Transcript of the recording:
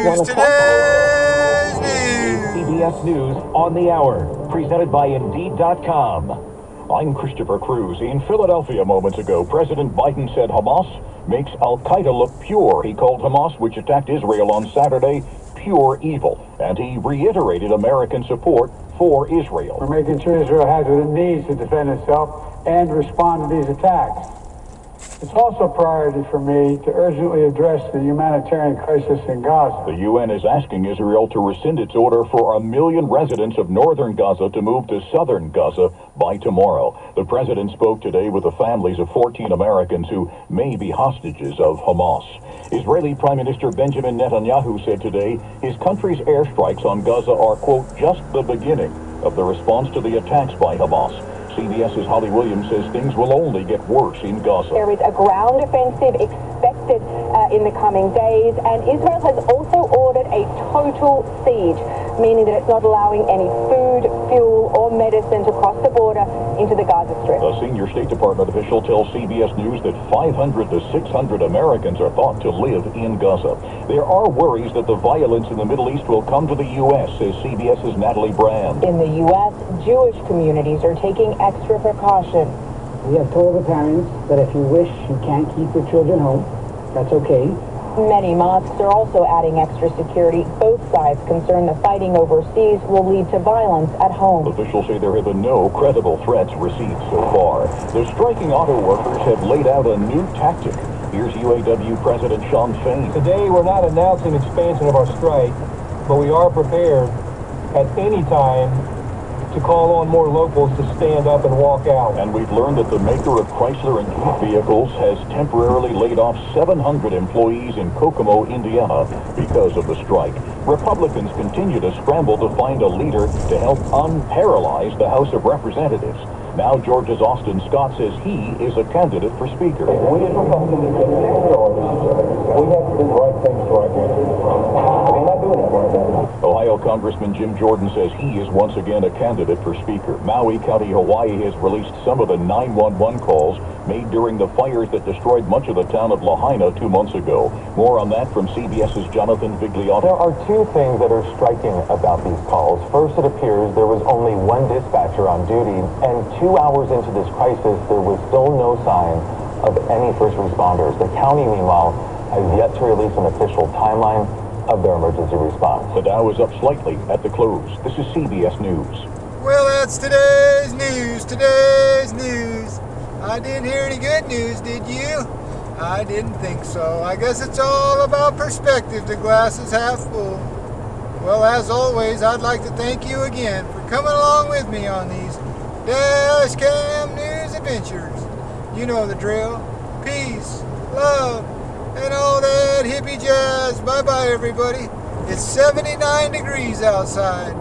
Today's news. CBS News on the Hour, presented by Indeed.com. I'm Christopher Cruz. In Philadelphia moments ago, President Biden said Hamas makes Al-Qaeda look pure. He called Hamas, which attacked Israel on Saturday, pure evil. And he reiterated American support for Israel. We're making sure Israel has what it needs to defend itself and respond to these attacks. It's also a priority for me to urgently address the humanitarian crisis in Gaza. The UN is asking Israel to rescind its order for 1 million residents of northern Gaza to move to southern Gaza by tomorrow. The president spoke today with the families of 14 Americans who may be hostages of Hamas. Israeli Prime Minister Benjamin Netanyahu said today his country's airstrikes on Gaza are, quote, just the beginning of the response to the attacks by Hamas. CBS's Holly Williams says things will only get worse in Gaza. There is a ground offensive expected in the coming days, and Israel has also ordered a total siege, meaning that it's not allowing any food, fuel, or medicine to cross the border into the Gaza Strip. A senior State Department official tells CBS News that 500 to 600 Americans are thought to live in Gaza. There are worries that the violence in the Middle East will come to the U.S., says CBS's Natalie Brand. In the U.S., Jewish communities are taking extra precaution. We have told the parents that if you wish, you can't keep your children home. That's okay. Many mosques are also adding extra security. Both sides concerned the fighting overseas will lead to violence at home. Officials say there have been no credible threats received so far. The striking auto workers have laid out a new tactic. Here's UAW President Shawn Fain. Today, we're not announcing expansion of our strike, but we are prepared at any time to call on more locals to stand up and walk out. And we've learned that the maker of Chrysler and Jeep vehicles has temporarily laid off 700 employees in Kokomo, Indiana, because of the strike. Republicans continue to scramble to find a leader to help unparalyze the House of Representatives. Now Georgia's Austin Scott says he is a candidate for Speaker. We as Republicans get we have to do the right things for our country. We're not doing it right now. Ohio Congressman Jim Jordan says he is once again a candidate for Speaker. Maui County, Hawaii has released some of the 911 calls made during the fires that destroyed much of the town of Lahaina 2 months ago. More on that from CBS's Jonathan Vigliotti. There are two things that are striking about these calls. First, it appears there was only one dispatcher on duty, and 2 hours into this crisis, there was still no sign of any first responders. The county, meanwhile, has yet to release an official timeline of their emergency response. The Dow is up slightly at the close. This is CBS News. Well, that's today's news. Today's news. I didn't hear any good news, did you? I didn't think so. I guess it's all about perspective. The glass is half full. Well, as always, I'd like to thank you again for coming along with me on these Dash Cam News adventures. You know the drill. Peace, love, and all that hippie jazz. Bye-bye, everybody. It's 79 degrees outside.